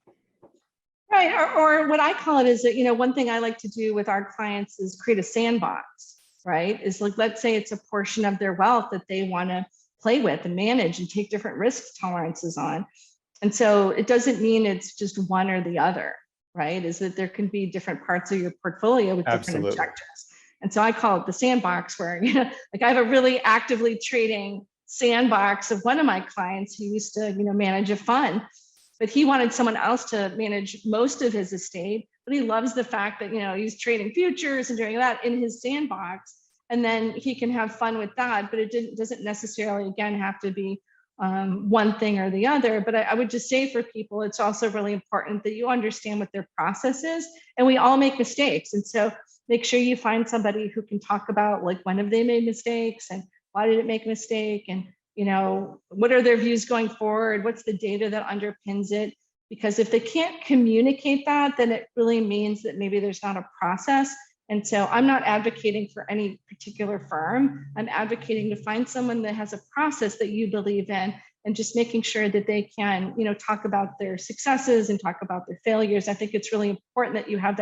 B: Right. Or what I call it is that, one thing I like to do with our clients is create a sandbox, right? Is like, let's say it's a portion of their wealth that they want to play with and manage and take different risk tolerances on. And so it doesn't mean it's just one or the other, right? Is that there can be different parts of your portfolio with different objectives. And so I call it the sandbox, where, like I have a really actively trading sandbox of one of my clients who used to, manage a fund, but he wanted someone else to manage most of his estate. But he loves the fact that, he's trading futures and doing that in his sandbox, and then he can have fun with that. But it doesn't necessarily, again, have to be one thing or the other. But I would just say for people, it's also really important that you understand what their process is, and we all make mistakes. And so make sure you find somebody who can talk about, like, when have they made mistakes and why did it make a mistake? And, what are their views going forward? What's the data that underpins it? Because if they can't communicate that, then it really means that maybe there's not a process. And so I'm not advocating for any particular firm. I'm advocating to find someone that has a process that you believe in, and just making sure that they can, talk about their successes and talk about their failures. I think it's really important that you have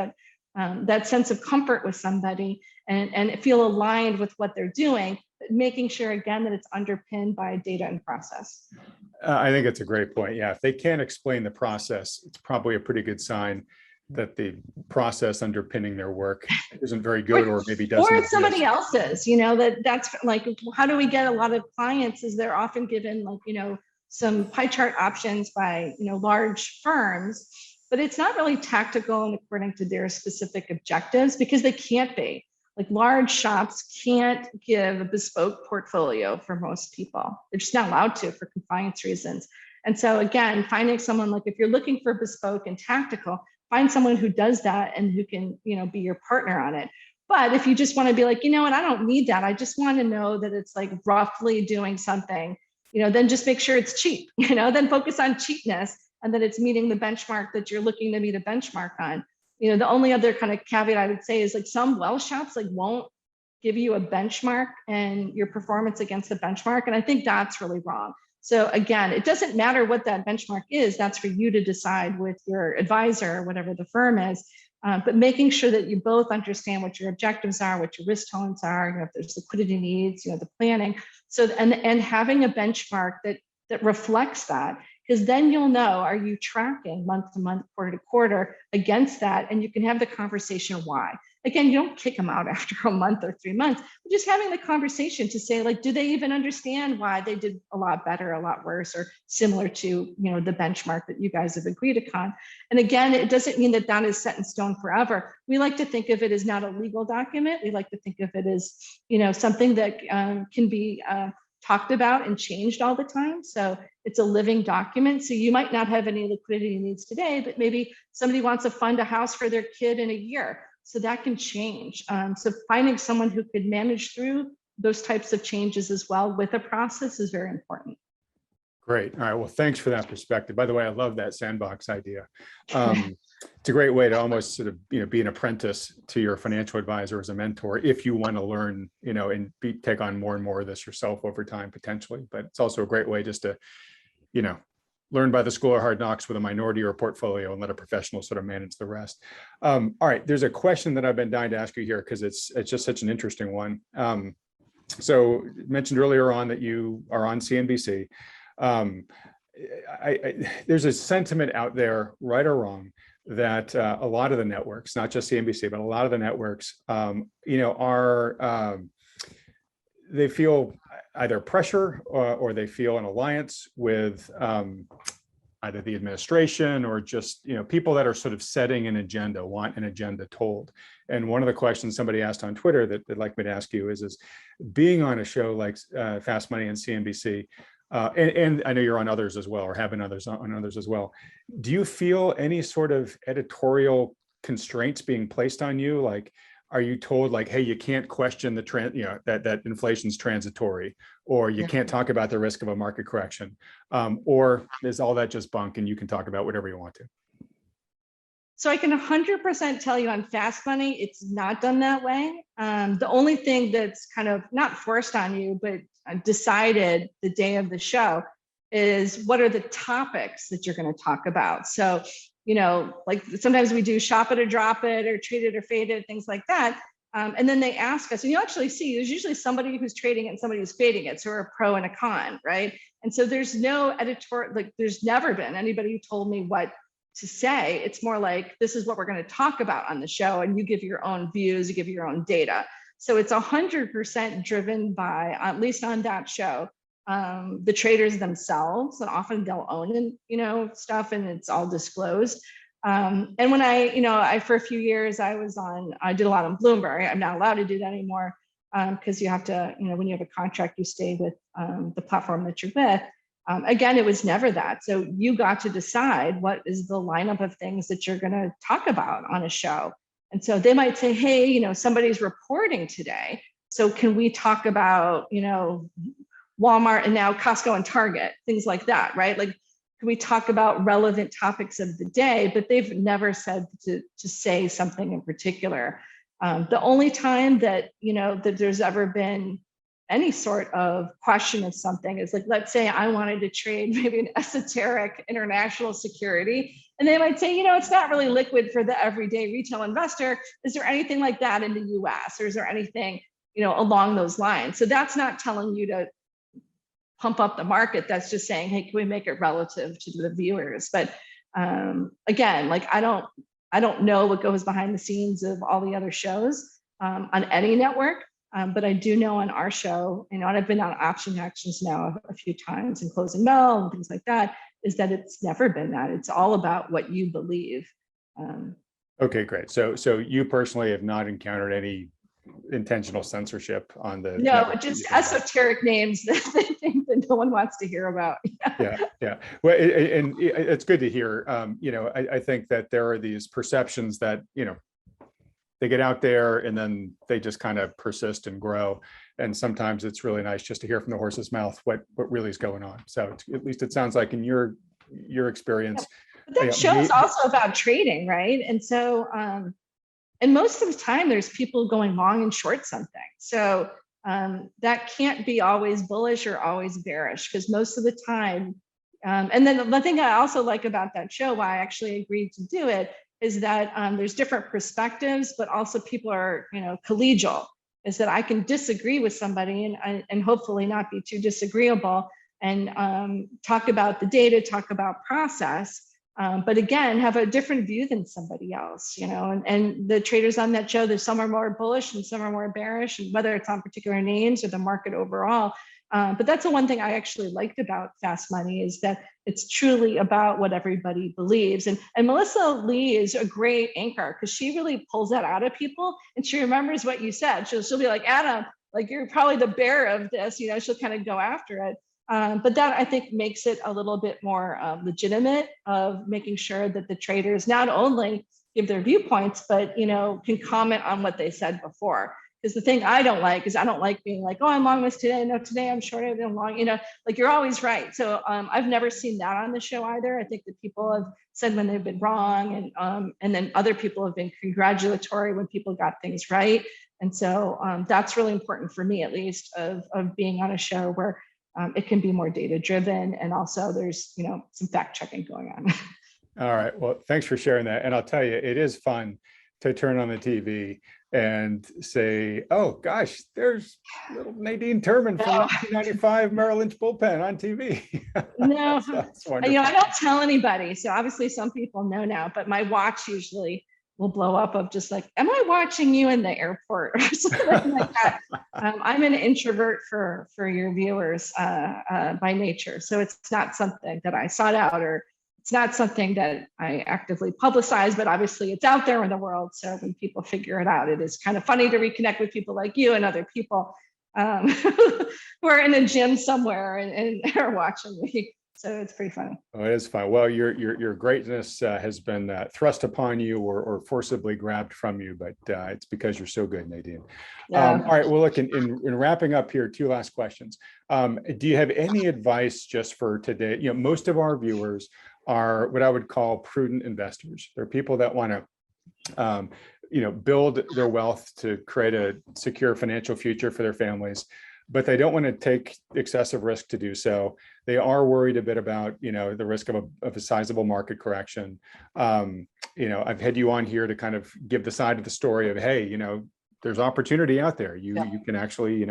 B: that sense of comfort with somebody and feel aligned with what they're doing, but making sure, again, that it's underpinned by data and process.
A: I think it's a great point. Yeah, if they can't explain the process, it's probably a pretty good sign that the process underpinning their work isn't very good, or maybe doesn't.
B: Or it's somebody else's, that's like, how do we get a lot of clients is they're often given, like, some pie chart options by, large firms, but it's not really tactical and according to their specific objectives, because they can't be. Like, large shops can't give a bespoke portfolio for most people. They're just not allowed to for compliance reasons. And so again, finding someone, like, if you're looking for bespoke and tactical, find someone who does that and who can, be your partner on it. But if you just want to be like, what, I don't need that, I just want to know that it's like roughly doing something, then just make sure it's cheap, then focus on cheapness, and that it's meeting the benchmark that you're looking to meet a benchmark on. The only other kind of caveat I would say is, like, some wealth shops won't give you a benchmark and your performance against the benchmark. And I think that's really wrong. So again, it doesn't matter what that benchmark is. That's for you to decide with your advisor or whatever the firm is. But making sure that you both understand what your objectives are, what your risk tolerance are, if there's liquidity needs, the planning. So and having a benchmark that reflects that. Because then you'll know, are you tracking month to month, quarter to quarter against that? And you can have the conversation why. Again, you don't kick them out after a month or 3 months, but just having the conversation to say, like, do they even understand why they did a lot better, a lot worse, or similar to, the benchmark that you guys have agreed upon. And again, it doesn't mean that is set in stone forever. We like to think of it as not a legal document. We like to think of it as, something that can be talked about and changed all the time. So it's a living document. So you might not have any liquidity needs today, but maybe somebody wants to fund a house for their kid in a year. So that can change. So finding someone who could manage through those types of changes as well with a process is very important.
A: Great. All right. Well, thanks for that perspective. By the way, I love that sandbox idea. It's a great way to almost sort of, be an apprentice to your financial advisor as a mentor, if you want to learn, and take on more and more of this yourself over time, potentially. But it's also a great way just to, learn by the school of hard knocks with a minority or a portfolio, and let a professional sort of manage the rest. All right. There's a question that I've been dying to ask you here, because it's just such an interesting one. So mentioned earlier on that you are on CNBC. There's a sentiment out there, right or wrong, that a lot of the networks, not just CNBC, but a lot of the networks, they feel either pressure or they feel an alliance with either the administration or just, people that are sort of setting an agenda, want an agenda told. And one of the questions somebody asked on Twitter that they'd like me to ask you is being on a show like Fast Money and CNBC, And I know you're on others as well, or have been on others as well. Do you feel any sort of editorial constraints being placed on you? Like, are you told like, hey, you can't question that inflation's transitory, or you can't talk about the risk of a market correction, or is all that just bunk and you can talk about whatever you want to?
B: So I can 100% tell you on Fast Money, it's not done that way. The only thing that's kind of not forced on you, but decided the day of the show is what are the topics that you're going to talk about. So, like sometimes we do shop it or drop it or trade it or fade it, things like that. And then they ask us, and you actually see there's usually somebody who's trading it and somebody who's fading it. So we're a pro and a con, right? And so there's no editor, like there's never been anybody who told me what to say. It's more like, this is what we're going to talk about on the show. And you give your own views, you give your own data. So it's 100% driven by, at least on that show, the traders themselves, and often they'll own, stuff, and it's all disclosed. And when I for a few years I did a lot on Bloomberg. I'm not allowed to do that anymore because you have to, when you have a contract, you stay with the platform that you're with. Again, it was never that. So you got to decide what is the lineup of things that you're going to talk about on a show. And so they might say, hey, somebody's reporting today. So can we talk about, Walmart and now Costco and Target, things like that, right? Like, can we talk about relevant topics of the day? But they've never said to say something in particular. The only time that, that there's ever been any sort of question of something is like, let's say I wanted to trade maybe an esoteric international security, and they might say, it's not really liquid for the everyday retail investor. Is there anything like that in the US, or is there anything, along those lines? So that's not telling you to pump up the market. That's just saying, hey, can we make it relative to the viewers? But again, like I don't know what goes behind the scenes of all the other shows on any network. But I do know on our show, and I've been on option actions now a few times and closing bell and things like that, is that it's never been that. It's all about what you believe.
A: Okay, great. So you personally have not encountered any intentional censorship on the
B: no, just esoteric names that they think that no one wants to hear about.
A: Yeah. Well, and it's good to hear. I think that there are these perceptions that they get out there and then they just kind of persist and grow. And sometimes it's really nice just to hear from the horse's mouth what really is going on. So at least it sounds like in your experience.
B: But that show's also about trading, right? And so, and most of the time there's people going long and short something. So that can't be always bullish or always bearish, because most of the time, and then the thing I also like about that show, why I actually agreed to do it, is that there's different perspectives, but also people are, collegial, is that I can disagree with somebody and hopefully not be too disagreeable, and talk about the data, talk about process, but again, have a different view than somebody else, and the traders on that show, there's some are more bullish and some are more bearish, and whether it's on particular names or the market overall. But that's the one thing I actually liked about Fast Money, is that it's truly about what everybody believes. And Melissa Lee is a great anchor because she really pulls that out of people, and she remembers what you said. She'll be like, Adam, like you're probably the bearer of this, she'll kind of go after it. But that I think makes it a little bit more legitimate, of making sure that the traders not only give their viewpoints, but can comment on what they said before. Because the thing I don't like is I don't like being like, oh, I'm long this today. No, today I'm short. I've been long. Like you're always right. So I've never seen that on the show either. I think that people have said when they've been wrong, and then other people have been congratulatory when people got things right. And so that's really important for me, at least, of being on a show where it can be more data driven, and also there's some fact checking going on.
A: All right. Well, thanks for sharing that. And I'll tell you, it is fun to turn on the TV and say, oh gosh, there's little Nadine Terman from 1995 Merrill Lynch bullpen on TV.
B: No, I don't tell anybody. So obviously some people know now, but my watch usually will blow up of just like, am I watching you in the airport or something like that? I'm an introvert for your viewers by nature. So it's not something that I sought out, or it's not something that I actively publicize, but obviously it's out there in the world. So when people figure it out, it is kind of funny to reconnect with people like you and other people. who are in a gym somewhere and are watching me. So it's pretty funny.
A: Oh, it is fun. Well, your greatness has been thrust upon you or forcibly grabbed from you, but it's because you're so good, Nadine.
B: Yeah.
A: All right. Well, look, in wrapping up here, two last questions. Do you have any advice just for today? You know, most of our viewers are what I would call prudent investors. They're people that want to build their wealth to create a secure financial future for their families, but they don't want to take excessive risk to do so. They are worried a bit about, the risk of a sizable market correction. I've had you on here to kind of give the side of the story of, hey, there's opportunity out there. You can actually,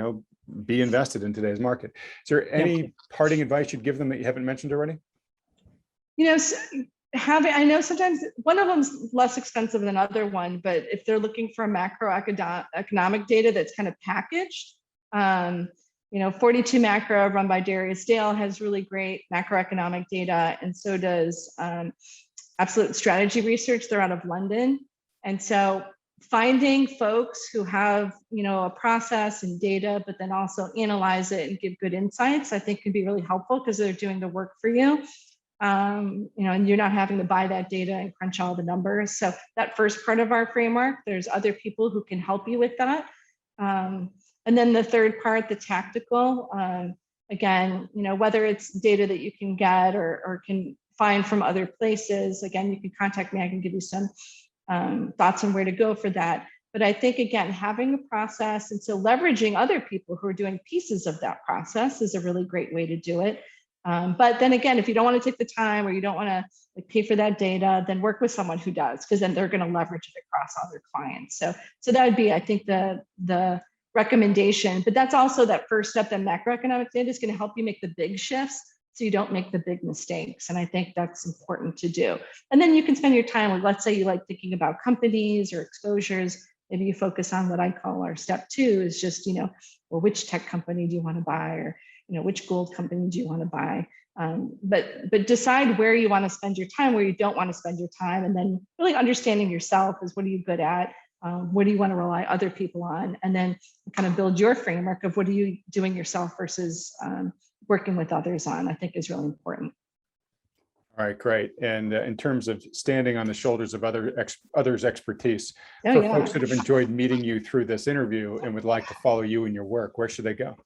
A: be invested in today's market. Is there any parting advice you'd give them that you haven't mentioned already?
B: I know sometimes one of them's less expensive than another one, but if they're looking for macroeconomic data that's kind of packaged, 42 Macro run by Darius Dale has really great macroeconomic data, and so does Absolute Strategy Research. They're out of London. And so finding folks who have, a process and data, but then also analyze it and give good insights, I think can be really helpful because they're doing the work for you. And you're not having to buy that data and crunch all the numbers. So that first part of our framework, there's other people who can help you with that. And then the third part, the tactical, again, whether it's data that you can get or can find from other places, again, you can contact me. I can give you some thoughts on where to go for that. But I think, again, having a process and so leveraging other people who are doing pieces of that process is a really great way to do it. But then again, if you don't want to take the time or you don't want to pay for that data, then work with someone who does, because then they're going to leverage it across other clients. So that would be, I think, the recommendation. But that's also that first step. That macroeconomic data is going to help you make the big shifts, so you don't make the big mistakes. And I think that's important to do. And then you can spend your time with, let's say you like thinking about companies or exposures. Maybe you focus on what I call our step two is just, well, which tech company do you want to buy, or which gold company do you want to buy? But decide where you want to spend your time, where you don't want to spend your time, and then really understanding yourself is, what are you good at? What do you want to rely other people on? And then kind of build your framework of what are you doing yourself versus working with others on, I think is really important.
A: All right, great. And in terms of standing on the shoulders of others' expertise, for folks that have enjoyed meeting you through this interview and would like to follow you in your work, where should they go?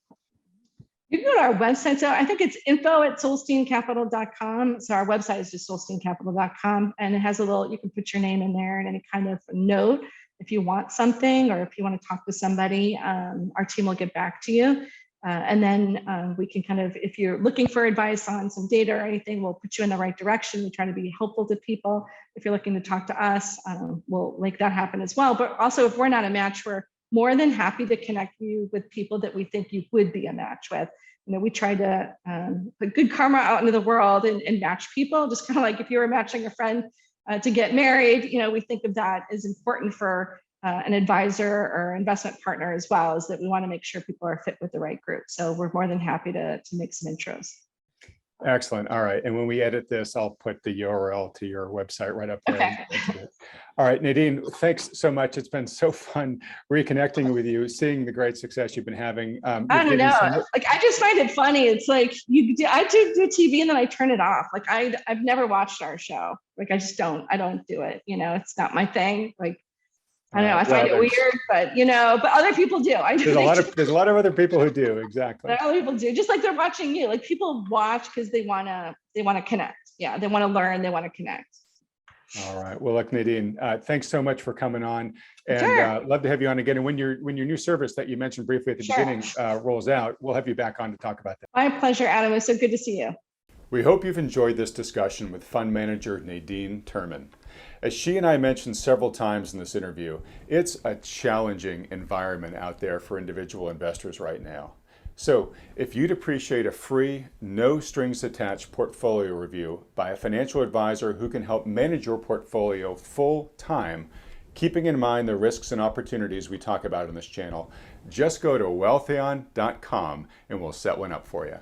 B: You can go to our website. So I think it's info@solsteincapital.com. So our website is just solsteincapital.com, and it has you can put your name in there and any kind of note if you want something, or if you want to talk to somebody, our team will get back to you. And then we can kind of, if you're looking for advice on some data or anything, we'll put you in the right direction. We try to be helpful to people. If you're looking to talk to us, we'll make that happen as well. But also, if we're not a match, we're more than happy to connect you with people that we think you would be a match with. We try to put good karma out into the world and match people, just kind of like if you were matching a friend to get married, we think of that as important for an advisor or investment partner as well, is that we want to make sure people are fit with the right group. So we're more than happy to make some intros.
A: Excellent. All right. And when we edit this, I'll put the URL to your website right up there.
B: Okay.
A: All right, Nadine, thanks so much. It's been so fun reconnecting with you, seeing the great success you've been having.
B: I don't know. I just find it funny. It's like I do TV and then I turn it off. I've never watched our show. I just don't. I don't do it. It's not my thing. I don't know. I find it weird, but but other people do.
A: There's a lot of other people who do, exactly.
B: Other people do, just like they're watching you. People watch because they wanna connect. Yeah, they want to learn. They want to connect.
A: All right. Well, look, Nadine, thanks so much for coming on, and
B: Sure.
A: Love to have you on again. And when your new service that you mentioned briefly at the beginning rolls out, we'll have you back on to talk about that.
B: My pleasure, Adam. It's so good to see you.
A: We hope you've enjoyed this discussion with fund manager Nadine Terman. As she and I mentioned several times in this interview, it's a challenging environment out there for individual investors right now. So if you'd appreciate a free, no strings attached portfolio review by a financial advisor who can help manage your portfolio full time, keeping in mind the risks and opportunities we talk about in this channel, just go to wealthion.com and we'll set one up for you.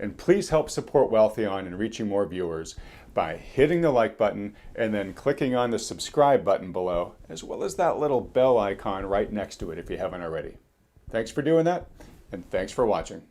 A: And please help support Wealthion in reaching more viewers by hitting the like button and then clicking on the subscribe button below, as well as that little bell icon right next to it if you haven't already. Thanks for doing that, and thanks for watching.